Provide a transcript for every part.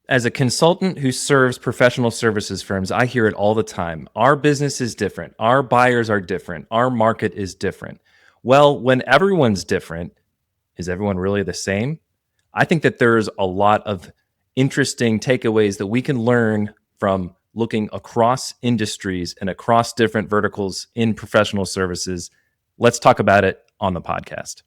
As a consultant who serves professional services firms, I hear it all the time. Our business is different. Our buyers are different. Our market is different. Well, when everyone's different, is everyone really the same? I think that there's a lot of interesting takeaways that we can learn from looking across industries and across different verticals in professional services. Let's talk about it on the podcast.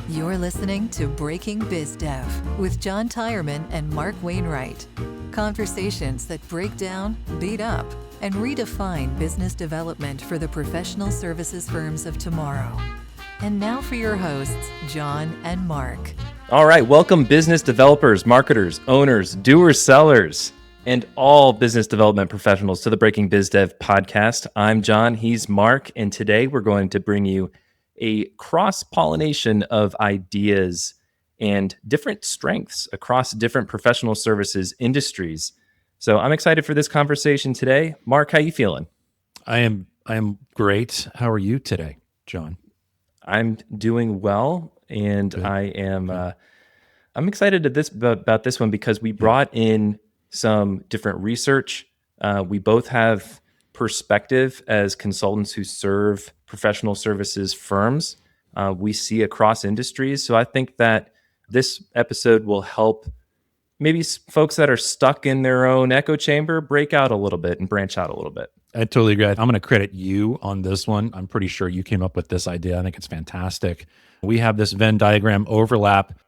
You're listening to Breaking BizDev with John Tyerman and Mark Wainwright. Conversations that break down, beat up, and redefine business development for the professional services firms of tomorrow. And now for your hosts, John and Mark. All right, welcome business developers, marketers, owners, doers, sellers, and all business development professionals to the Breaking BizDev podcast. I'm John, he's Mark, and today we're going to bring you a cross-pollination of ideas and different strengths across different professional services industries. So I'm excited for this conversation today. Mark, how you feeling? I am great. How are you today, John? I'm doing well, and Good. I'm excited about this one because we brought in some different research. We both have perspective as consultants who serve professional services firms. We see across industries. So I think that this episode will help maybe folks that are stuck in their own echo chamber break out a little bit and branch out a little bit. I totally agree. I'm going to credit you on this one. I'm pretty sure you came up with this idea. I think it's fantastic. We have this Venn diagram overlap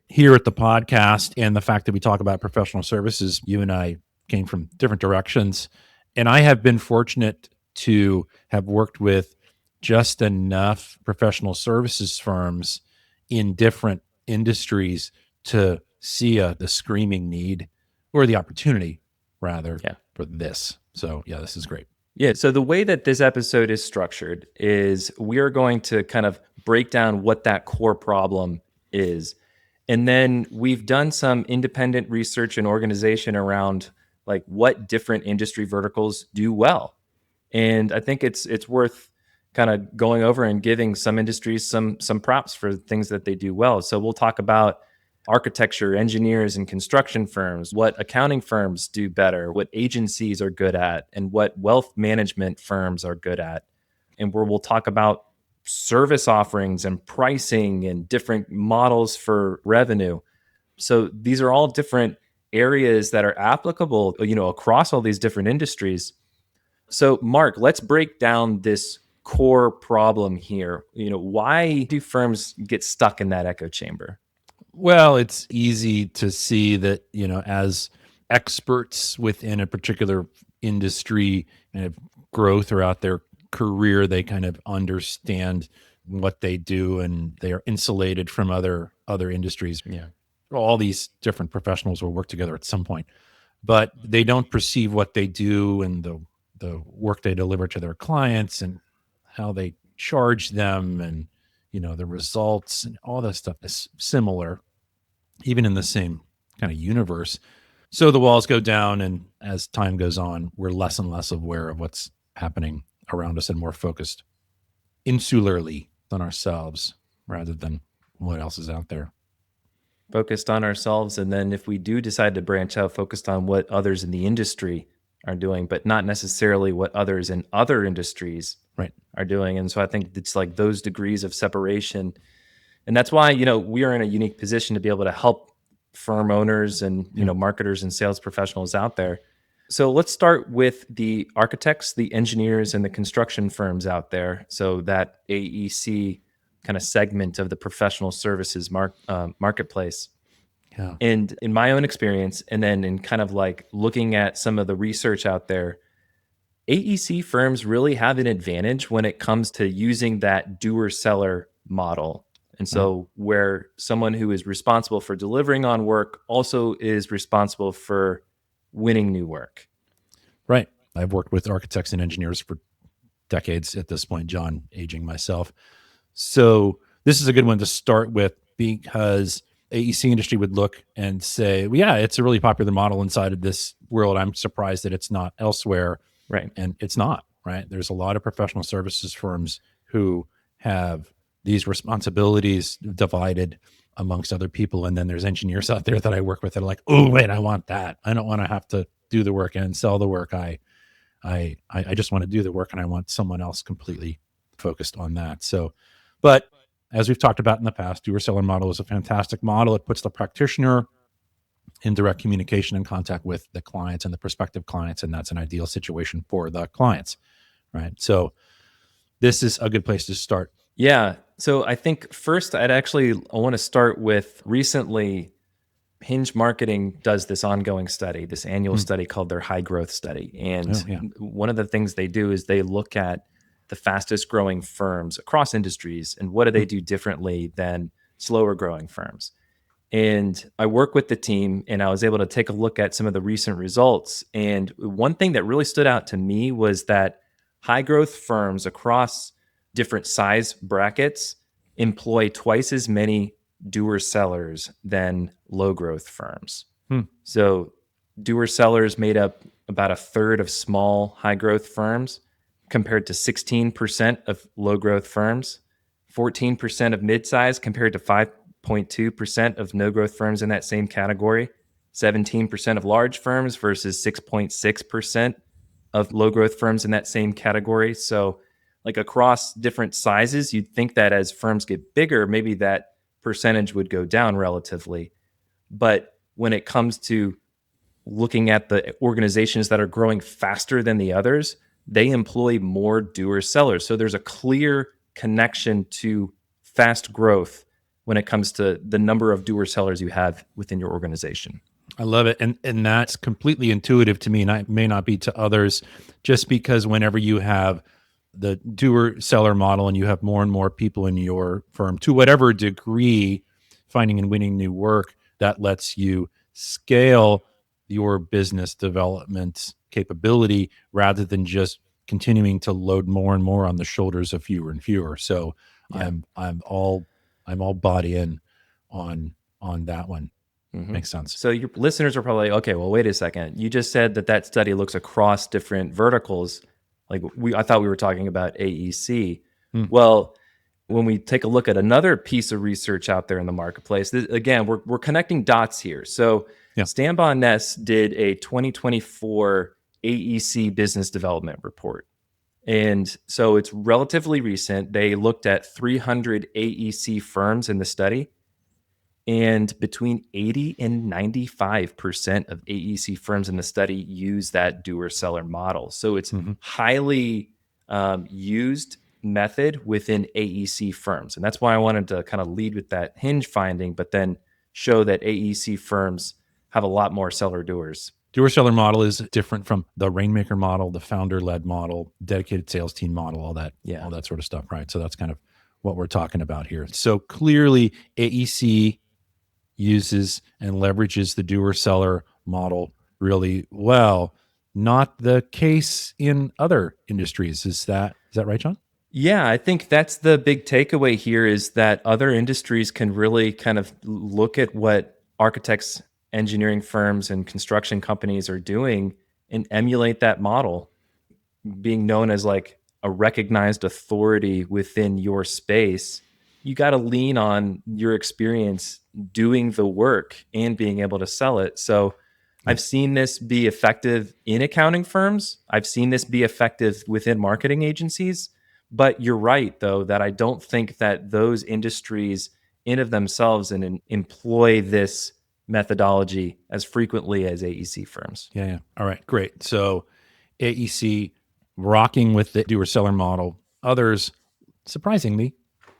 here at the podcast, and the fact that we talk about professional services, you and I came from different directions. And I have been fortunate to have worked with just enough professional services firms in different industries to see the screaming need or the opportunity rather for this. So this is great. Yeah. So the way that this episode is structured is we are going to kind of break down what that core problem is. And then we've done some independent research and organization around like what different industry verticals do well. And I think it's worth kind of going over and giving some industries some props for things that they do well. So we'll talk about architecture, engineers, and construction firms, what accounting firms do better, what agencies are good at, and what wealth management firms are good at. And where we'll talk about service offerings and pricing and different models for revenue. So these are all different areas that are applicable, across all these different industries. So Mark, let's break down this core problem here. Why do firms get stuck in that echo chamber? Well, it's easy to see that, as experts within a particular industry kind of grow throughout their career, they kind of understand what they do and they are insulated from other industries. Yeah. All these different professionals will work together at some point, but they don't perceive what they do and the work they deliver to their clients and how they charge them and the results and all that stuff is similar, even in the same kind of universe. So the walls go down, and as time goes on, we're less and less aware of what's happening around us and more focused insularly on ourselves rather than what else is out there. Focused on ourselves, and then if we do decide to branch out, focused on what others in the industry are doing, but not necessarily what others in other industries are doing. And so I think it's like those degrees of separation. And that's why, we are in a unique position to be able to help firm owners and, marketers and sales professionals out there. So let's start with the architects, the engineers, and the construction firms out there. So that AEC kind of segment of the professional services marketplace. Yeah. And in my own experience, and then in kind of like looking at some of the research out there, AEC firms really have an advantage when it comes to using that doer-seller model. And so where someone who is responsible for delivering on work also is responsible for winning new work. Right. I've worked with architects and engineers for decades at this point, John, aging myself. So this is a good one to start with because AEC industry would look and say, well, yeah, it's a really popular model inside of this world. I'm surprised that it's not elsewhere. Right. And it's not, right? There's a lot of professional services firms who have these responsibilities divided amongst other people. And then there's engineers out there that I work with that are like, oh, wait, I want that. I don't want to have to do the work and sell the work. I just want to do the work, and I want someone else completely focused on that. So, but as we've talked about in the past, doer-seller model is a fantastic model. It puts the practitioner in direct communication and contact with the clients and the prospective clients, and that's an ideal situation for the clients, right? So this is a good place to start. Yeah. So I think first I want to start with recently Hinge Marketing does this ongoing study, this annual study called their high growth study. And one of the things they do is they look at the fastest growing firms across industries and what do they do differently than slower growing firms. And I work with the team, and I was able to take a look at some of the recent results. And one thing that really stood out to me was that high growth firms across different size brackets employ twice as many doer sellers than low growth firms. So doer sellers made up about a third of small high growth firms compared to 16% of low growth firms, 14% of midsize compared to 5.2% of no growth firms in that same category, 17% of large firms versus 6.6% of low growth firms in that same category. So like across different sizes, you'd think that as firms get bigger, maybe that percentage would go down relatively. But when it comes to looking at the organizations that are growing faster than the others, they employ more doer sellers. So there's a clear connection to fast growth when it comes to the number of doer sellers you have within your organization. I love it. And that's completely intuitive to me, and it may not be to others, just because whenever you have the doer seller model and you have more and more people in your firm to whatever degree finding and winning new work, that lets you scale your business development capability rather than just continuing to load more and more on the shoulders of fewer and fewer. So I'm all bought in on that one. Makes sense. So your listeners are probably like, okay, well, wait a second. You just said that study looks across different verticals. Like I thought we were talking about AEC. Well, when we take a look at another piece of research out there in the marketplace, again, we're connecting dots here. So Stanbaugh Ness did a 2024 AEC business development report. And so it's relatively recent. They looked at 300 AEC firms in the study. And between 80 and 95% of AEC firms in the study use that doer seller model. So it's highly used method within AEC firms. And that's why I wanted to kind of lead with that Hinge finding, but then show that AEC firms have a lot more seller doers. Doer seller model is different from the rainmaker model, the founder led model, dedicated sales team model, all that sort of stuff, right? So that's kind of what we're talking about here. So clearly AEC uses and leverages the doer seller model really well. Not the case in other industries. Is that right, John? Yeah, I think that's the big takeaway here is that other industries can really kind of look at what architects, engineering firms, and construction companies are doing and emulate that model, being known as like a recognized authority within your space. You got to lean on your experience doing the work and being able to sell it. So I've seen this be effective in accounting firms. I've seen this be effective within marketing agencies. But you're right, though, that I don't think that those industries in of themselves and employ this methodology as frequently as AEC firms. Yeah. All right, great. So AEC rocking with the doer seller model. Others, surprisingly,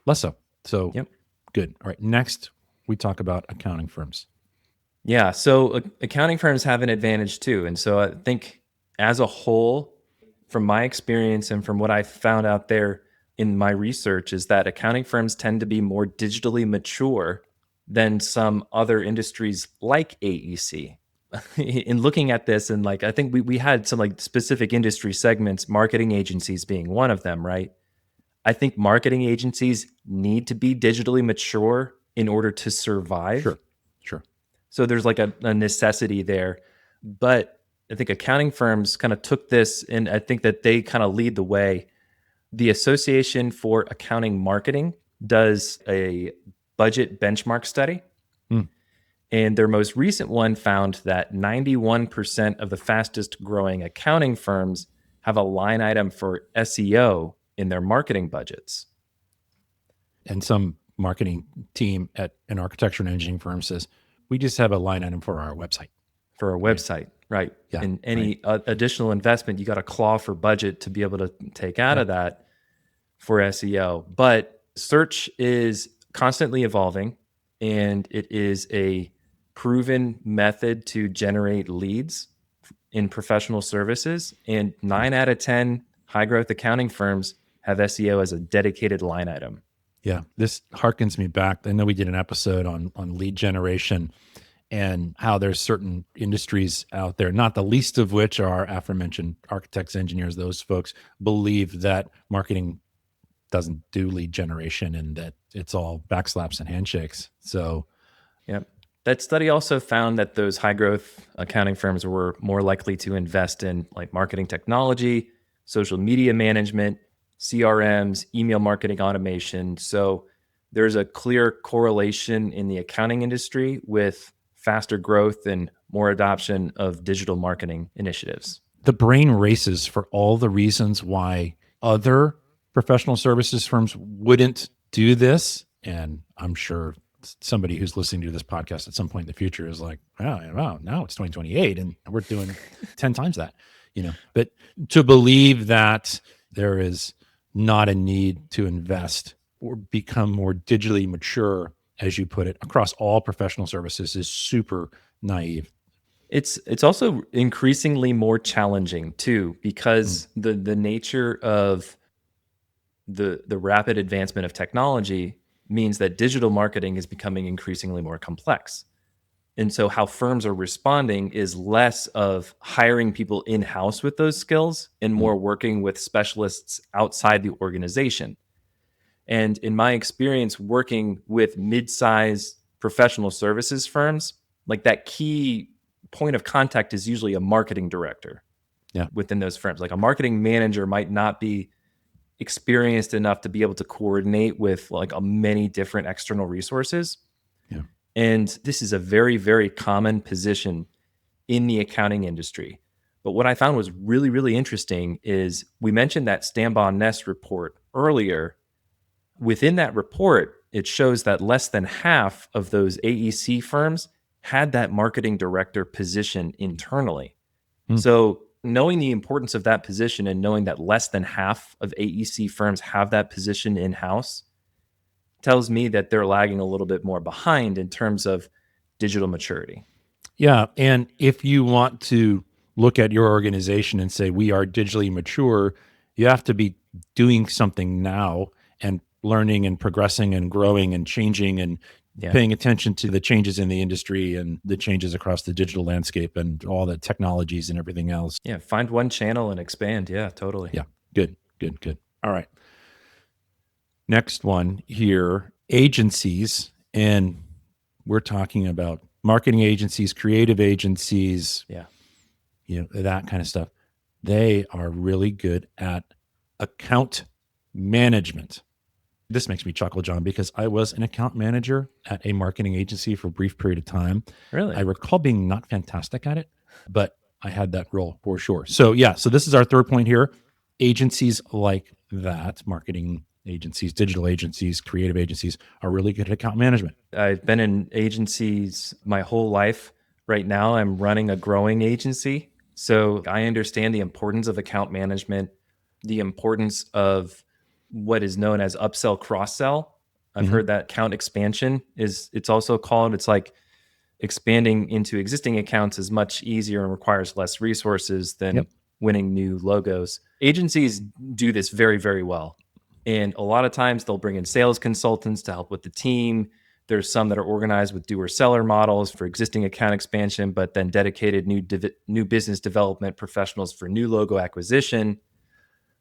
less so. So good. All right. Next, we talk about accounting firms. Yeah. So accounting firms have an advantage too. And so I think as a whole, from my experience and from what I found out there in my research, is that accounting firms tend to be more digitally mature than some other industries like AEC. In looking at this, and like I think we had some like specific industry segments, marketing agencies being one of them, right? I think marketing agencies need to be digitally mature in order to survive. Sure. So there's like a necessity there. But I think accounting firms kind of took this, and I think that they kind of lead the way. The Association for Accounting Marketing does a budget benchmark study. Hmm. And their most recent one found that 91% of the fastest growing accounting firms have a line item for SEO in their marketing budgets. And some marketing team at an architecture and engineering firm says, we just have a line item for our website. For our website, right? Yeah, And any additional investment, you got to claw for budget to be able to take out of that for SEO. But search is constantly evolving, and it is a proven method to generate leads in professional services. And 9 out of 10 high growth accounting firms have SEO as a dedicated line item. Yeah, this harkens me back. I know we did an episode on lead generation and how there's certain industries out there, not the least of which are aforementioned architects, engineers. Those folks believe that marketing doesn't do lead generation and that it's all backslaps and handshakes. So, yep. That study also found that those high growth accounting firms were more likely to invest in like marketing technology, social media management, CRMs, email marketing automation. So there's a clear correlation in the accounting industry with faster growth and more adoption of digital marketing initiatives. the brain races for all the reasons why other professional services firms wouldn't do this. And I'm sure somebody who's listening to this podcast at some point in the future is like, wow, now it's 2028 and we're doing 10 times that, but to believe that there is not a need to invest or become more digitally mature, as you put it, across all professional services is super naive. It's also increasingly more challenging too, because the nature of the rapid advancement of technology means that digital marketing is becoming increasingly more complex. And so how firms are responding is less of hiring people in-house with those skills and more working with specialists outside the organization. And in my experience working with mid-size professional services firms, like that key point of contact is usually a marketing director within those firms. Like a marketing manager might not be experienced enough to be able to coordinate with like many different external resources. Yeah. And this is a very, very common position in the accounting industry. But what I found was really, really interesting is we mentioned that Stambaugh-Ness report earlier. Within that report, it shows that less than half of those AEC firms had that marketing director position internally. So knowing the importance of that position and knowing that less than half of AEC firms have that position in-house tells me that they're lagging a little bit more behind in terms of digital maturity. Yeah. And if you want to look at your organization and say, we are digitally mature, you have to be doing something now and learning and progressing and growing and changing and paying attention to the changes in the industry and the changes across the digital landscape and all the technologies and everything else. Yeah. Find one channel and expand. Yeah, totally. Yeah. Good. All right. Next one here, agencies. And we're talking about marketing agencies, creative agencies, that kind of stuff. They are really good at account management. This makes me chuckle, John, because I was an account manager at a marketing agency for a brief period of time. Really? I recall being not fantastic at it, but I had that role for sure. So so this is our third point here. Agencies like that, marketing agencies, digital agencies, creative agencies, are really good at account management. I've been in agencies my whole life. Right now, I'm running a growing agency. So I understand the importance of account management, the importance of what is known as upsell, cross-sell. I've heard that account expansion it's also called. It's like expanding into existing accounts is much easier and requires less resources than winning new logos. Agencies do this very, very well. And a lot of times they'll bring in sales consultants to help with the team. There's some that are organized with doer-seller models for existing account expansion, but then dedicated new business development professionals for new logo acquisition.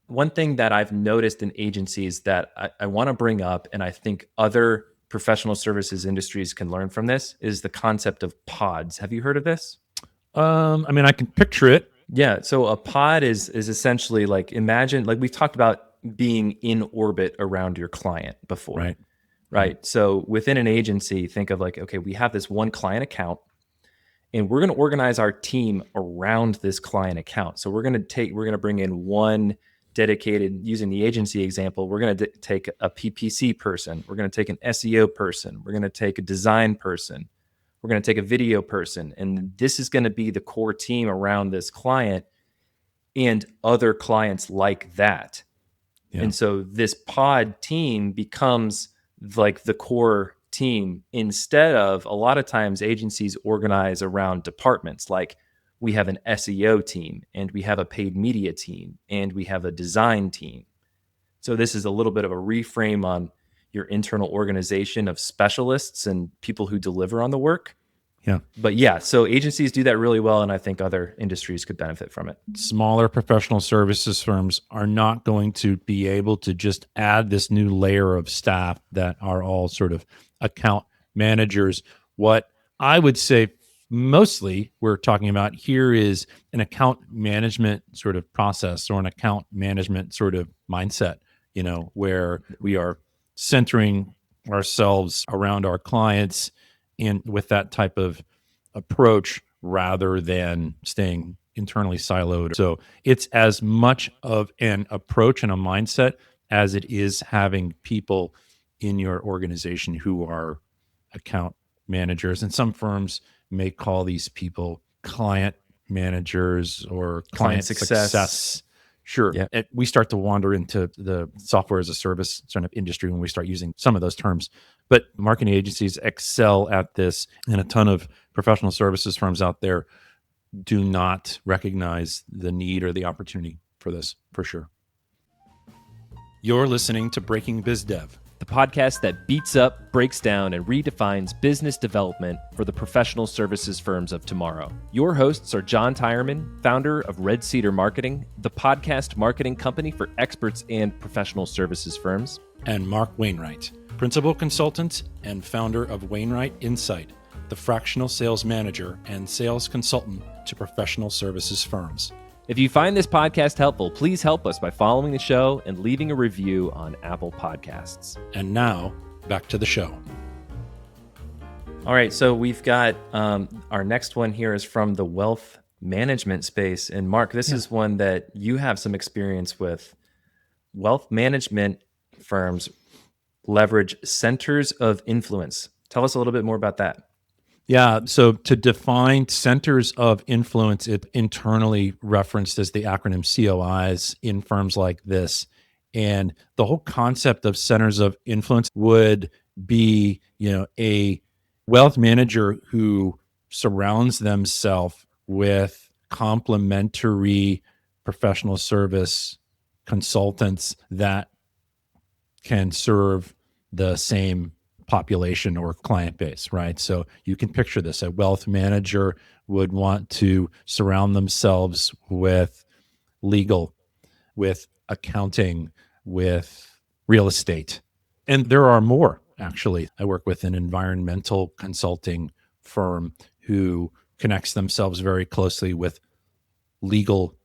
One thing that I've noticed in agencies that I want to bring up, and I think other professional services industries can learn from this, is the concept of pods. Have you heard of this? I can picture it. Yeah. So a pod is essentially like, imagine, like we've talked about being in orbit around your client before. Right. right? So within an agency, think of like, okay, we have this one client account and we're going to organize our team around this client account. So we're going to bring in one dedicated, using the agency example, we're going to take a PPC person. We're going to take an SEO person. We're going to take a design person. We're going to take a video person. And this is going to be the core team around this client and other clients like that. Yeah. And so this pod team becomes like the core team, instead of, a lot of times agencies organize around departments. Like we have an SEO team and we have a paid media team and we have a design team. So this is a little bit of a reframe on your internal organization of specialists and people who deliver on the work. Yeah. But yeah, so agencies do that really well, and I think other industries could benefit from it. Smaller professional services firms are not going to be able to just add this new layer of staff that are all sort of account managers. What I would say mostly we're talking about here is an account management sort of process, or an account management sort of mindset, where we are centering ourselves around our clients and with that type of approach rather than staying internally siloed. So it's as much of an approach and a mindset as it is having people in your organization who are account managers. And some firms may call these people client managers or client success. Sure. Yeah. We start to wander into the software as a service sort of industry when we start using some of those terms. But marketing agencies excel at this, and a ton of professional services firms out there do not recognize the need or the opportunity for this, for sure. You're listening to Breaking BizDev, the podcast that beats up, breaks down, and redefines business development for the professional services firms of tomorrow. Your hosts are John Tyerman, founder of Red Cedar Marketing, the podcast marketing company for experts and professional services firms, and Mark Wainwright, principal consultant and founder of Wainwright Insight, the fractional sales manager and sales consultant to professional services firms. If you find this podcast helpful, please help us by following the show and leaving a review on Apple Podcasts. And now, back to the show. All right, so we've got our next one here is from the wealth management space. And Mark, this is one that you have some experience with. Wealth management firms leverage centers of influence. Tell us a little bit more about that. Yeah. So to define centers of influence, it internally referenced as the acronym COIs in firms like this. And the whole concept of centers of influence would be, a wealth manager who surrounds themselves with complementary professional service consultants that can serve the same population or client base, right? So you can picture this. A wealth manager would want to surround themselves with legal, with accounting, with real estate. And there are more, actually. I work with an environmental consulting firm who connects themselves very closely with legal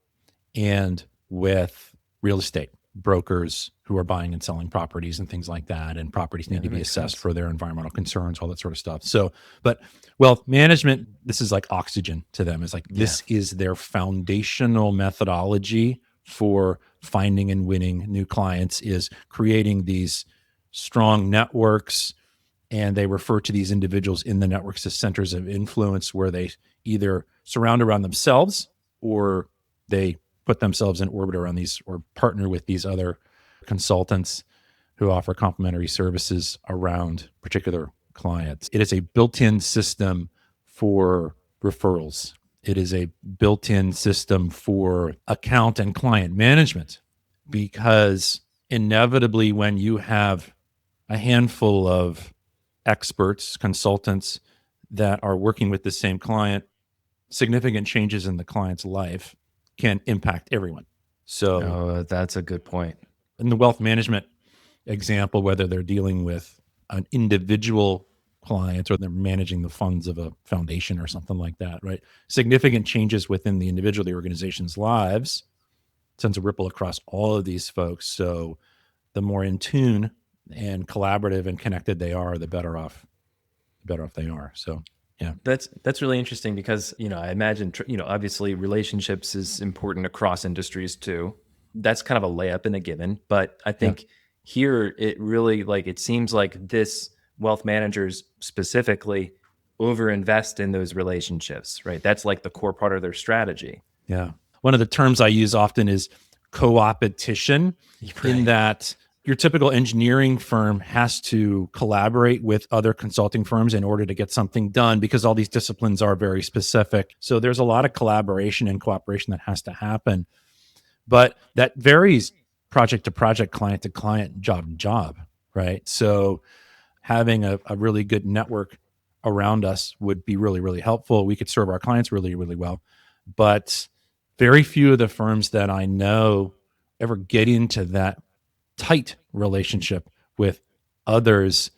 and with real estate brokers who are buying and selling properties and things like that. And properties need to be assessed for their environmental concerns, all that sort of stuff. So, but wealth management, this is like oxygen to them. It's like, this is their foundational methodology for finding and winning new clients, is creating these strong networks. And they refer to these individuals in the networks as centers of influence, where they either surround around themselves or they put themselves in orbit around these, or partner with these other consultants who offer complementary services around particular clients. It is a built-in system for referrals. It is a built-in system for account and client management, because inevitably when you have a handful of experts, consultants that are working with the same client, significant changes in the client's life can impact everyone. So that's a good point. In the wealth management example, whether they're dealing with an individual client or they're managing the funds of a foundation or something like that, right? Significant changes within the individual, the organization's lives sends a ripple across all of these folks. So the more in tune and collaborative and connected they are, the better off they are. So yeah. That's really interesting because, I imagine, obviously relationships is important across industries too. That's kind of a layup and a given. But I think here it really, like, it seems like this wealth managers specifically overinvest in those relationships, right? That's like the core part of their strategy. Yeah. One of the terms I use often is co-opetition, in that your typical engineering firm has to collaborate with other consulting firms in order to get something done, because all these disciplines are very specific. So there's a lot of collaboration and cooperation that has to happen. But that varies project to project, client to client, job to job, right? So having a really good network around us would be really, really helpful. We could serve our clients really, really well. But very few of the firms that I know ever get into that tight relationship with others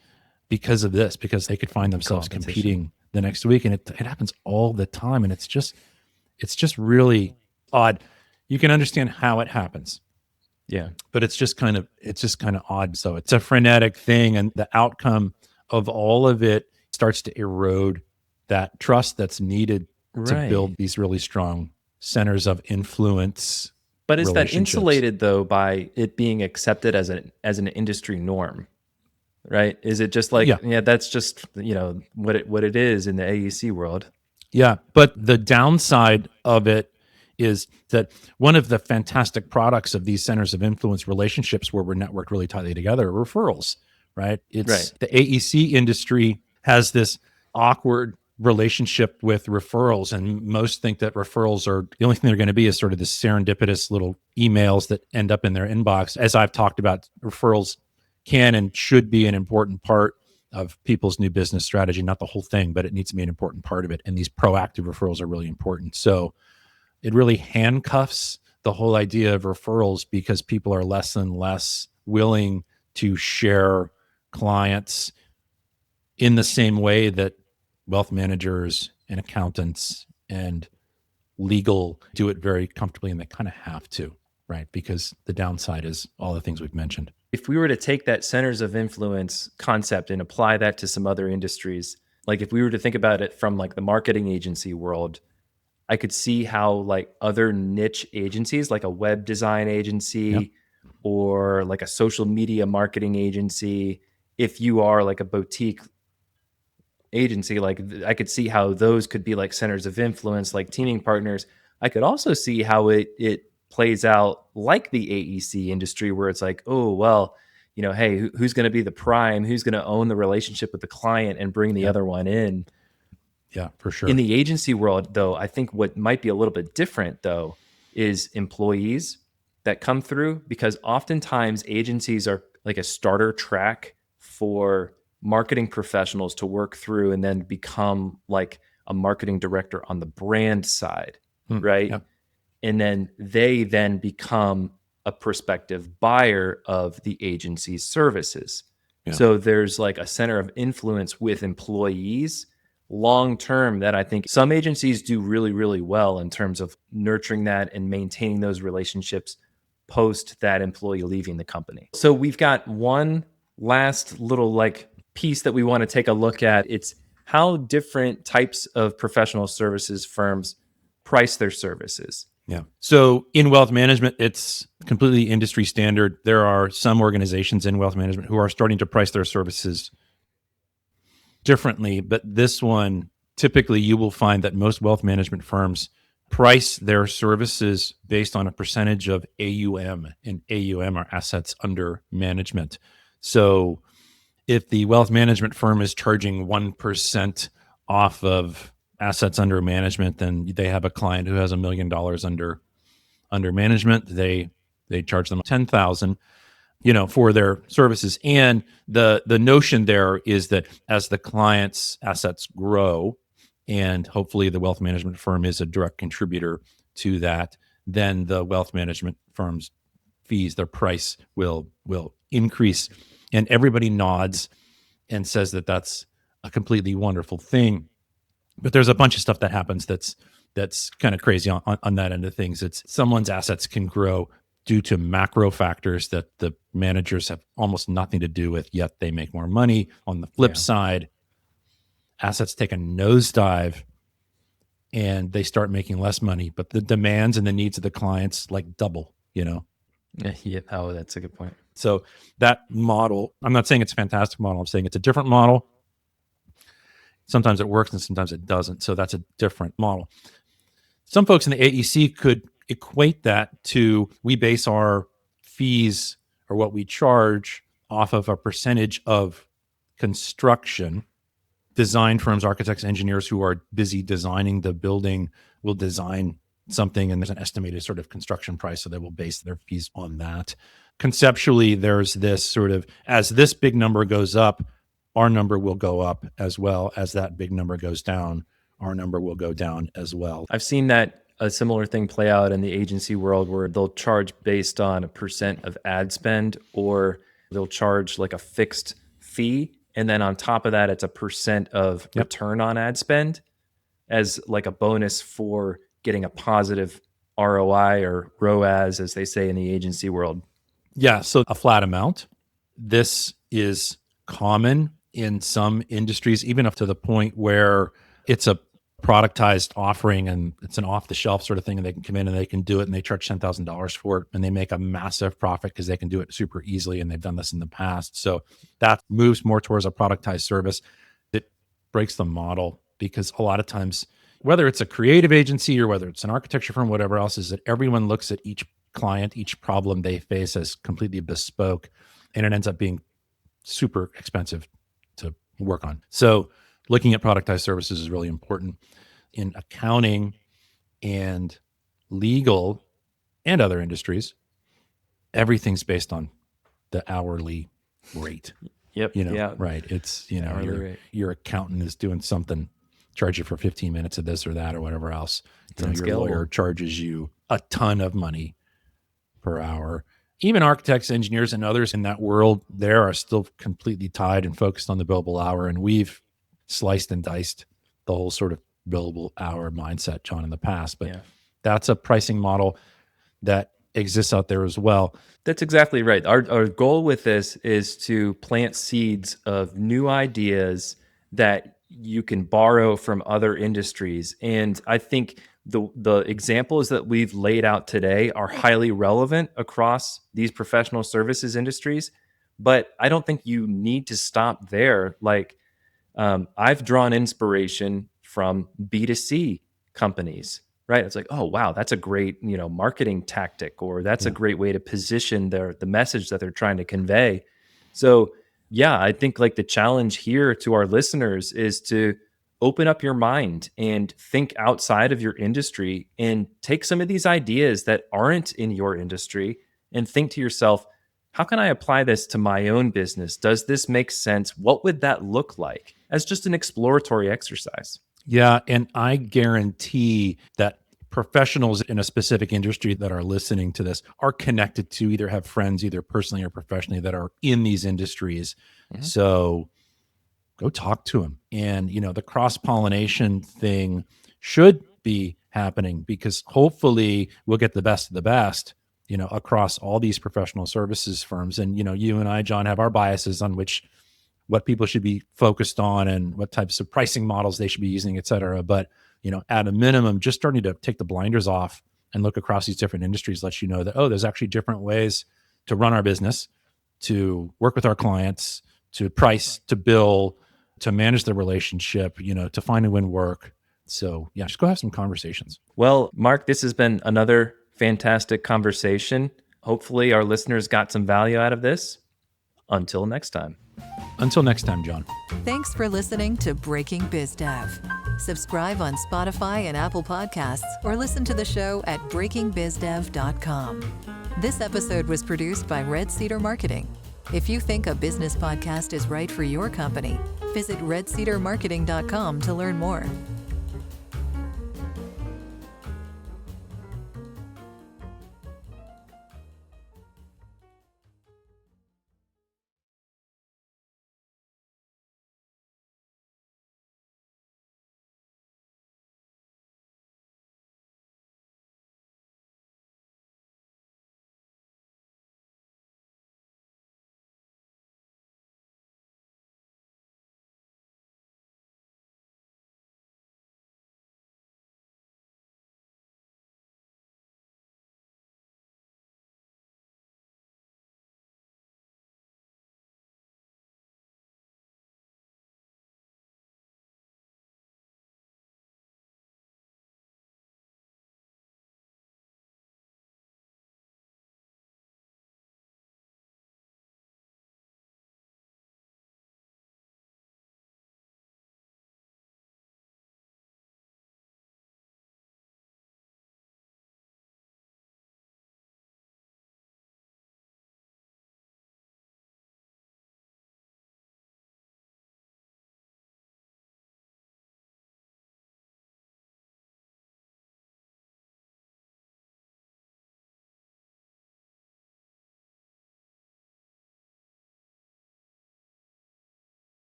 because of this, because they could find themselves competing the next week. And it happens all the time. And it's just really odd. You can understand how it happens. Yeah. But it's just kind of odd. So it's a frenetic thing. And the outcome of all of it starts to erode that trust that's needed to build these really strong centers of influence. But is that insulated though by it being accepted as an industry norm? Right? Is it just like, that's just, what it is in the AEC world? Yeah. But the downside of it is that one of the fantastic products of these centers of influence relationships, where we're networked really tightly together, are referrals, right? It's the AEC industry has this awkward relationship with referrals, and most think that referrals are the only thing they're going to be is sort of this serendipitous little emails that end up in their inbox. As I've talked about, referrals can and should be an important part of people's new business strategy, not the whole thing, but it needs to be an important part of it. And these proactive referrals are really important. So it really handcuffs the whole idea of referrals, because people are less and less willing to share clients in the same way that wealth managers and accountants and legal do it very comfortably, and they kind of have to, right? Because the downside is all the things we've mentioned. If we were to take that centers of influence concept and apply that to some other industries, like if we were to think about it from like the marketing agency world, I could see how like other niche agencies, like a web design agency or like a social media marketing agency, if you are like a boutique agency, like I could see how those could be like centers of influence, like teaming partners. I could also see how it plays out like the AEC industry, where it's like, oh, well, hey, who's going to be the prime? Who's going to own the relationship with the client and bring the other one in? Yeah, for sure. In the agency world, though, I think what might be a little bit different, though, is employees that come through, because oftentimes agencies are like a starter track for marketing professionals to work through and then become like a marketing director on the brand side, right? Yep. And then they then become a prospective buyer of the agency's services. Yeah. So there's like a center of influence with employees long term that I think some agencies do really, really well in terms of nurturing that and maintaining those relationships post that employee leaving the company. So we've got one last little like piece that we want to take a look at. It's how different types of professional services firms price their services. Yeah. So in wealth management, it's completely industry standard. There are some organizations in wealth management who are starting to price their services differently, but this one, typically you will find that most wealth management firms price their services based on a percentage of AUM, and AUM are assets under management. So if the wealth management firm is charging 1% off of assets under management, then they have a client who has $1 million under management. They charge them $10,000, for their services. And the notion there is that as the client's assets grow, and hopefully the wealth management firm is a direct contributor to that, then the wealth management firm's fees, their price will increase. And everybody nods and says that that's a completely wonderful thing. But there's a bunch of stuff that happens that's kind of crazy on that end of things. It's someone's assets can grow due to macro factors that the managers have almost nothing to do with, yet they make more money. On the flip side, assets take a nosedive and they start making less money, but the demands and the needs of the clients like double, Yeah. Oh, that's a good point. So that model, I'm not saying it's a fantastic model. I'm saying it's a different model. Sometimes it works and sometimes it doesn't. So that's a different model. Some folks in the AEC could equate that to, we base our fees or what we charge off of a percentage of construction. Design firms, architects, engineers who are busy designing the building will design something, and there's an estimated sort of construction price, so they will base their fees on that. Conceptually, there's this sort of, as this big number goes up, our number will go up as well. As that big number goes down, our number will go down as well. I've seen that a similar thing play out in the agency world where they'll charge based on a percent of ad spend, or they'll charge like a fixed fee. And then on top of that, it's a percent of return on ad spend as like a bonus for getting a positive ROI or ROAS, as they say in the agency world. Yeah, so a flat amount. This is common in some industries, even up to the point where it's a productized offering and it's an off-the-shelf sort of thing, and they can come in and they can do it and they charge $10,000 for it and they make a massive profit because they can do it super easily, and they've done this in the past. So that moves more towards a productized service. It breaks the model because a lot of times, whether it's a creative agency or whether it's an architecture firm, whatever else, is that everyone looks at each client, each problem they face as completely bespoke, and it ends up being super expensive to work on. So looking at productized services is really important. In accounting and legal and other industries, everything's based on the hourly rate. Yep. Right. It's, Rate. Your accountant is doing something, charge you for 15 minutes of this or that or whatever else. Your lawyer charges you a ton of money per hour. Even architects, engineers, and others in that world there are still completely tied and focused on the billable hour. And we've sliced and diced the whole sort of billable hour mindset, John, in the past. But that's a pricing model that exists out there as well. That's exactly right. Our goal with this is to plant seeds of new ideas that you can borrow from other industries. And I think the examples that we've laid out today are highly relevant across these professional services industries. But I don't think you need to stop there. Like, I've drawn inspiration from B2C companies, right? It's like, oh, wow, that's a great, marketing tactic, or that's a great way to position the message that they're trying to convey. So yeah, I think like the challenge here to our listeners is to open up your mind and think outside of your industry and take some of these ideas that aren't in your industry and think to yourself, how can I apply this to my own business? Does this make sense? What would that look like, as just an exploratory exercise? Yeah. And I guarantee that professionals in a specific industry that are listening to this are connected to, either have friends, either personally or professionally, that are in these industries. Mm-hmm. So go talk to them. And, the cross-pollination thing should be happening, because hopefully we'll get the best of the best, across all these professional services firms. And, you and I, John, have our biases on what people should be focused on and what types of pricing models they should be using, et cetera. But, at a minimum, just starting to take the blinders off and look across these different industries lets you know that, there's actually different ways to run our business, to work with our clients, to price, to bill, to manage the relationship, to find and win work. So yeah, just go have some conversations. Well, Mark, this has been another fantastic conversation. Hopefully our listeners got some value out of this. Until next time. Until next time, John. Thanks for listening to Breaking BizDev. Subscribe on Spotify and Apple Podcasts, or listen to the show at breakingbizdev.com. This episode was produced by Red Cedar Marketing. If you think a business podcast is right for your company, visit redcedarmarketing.com to learn more.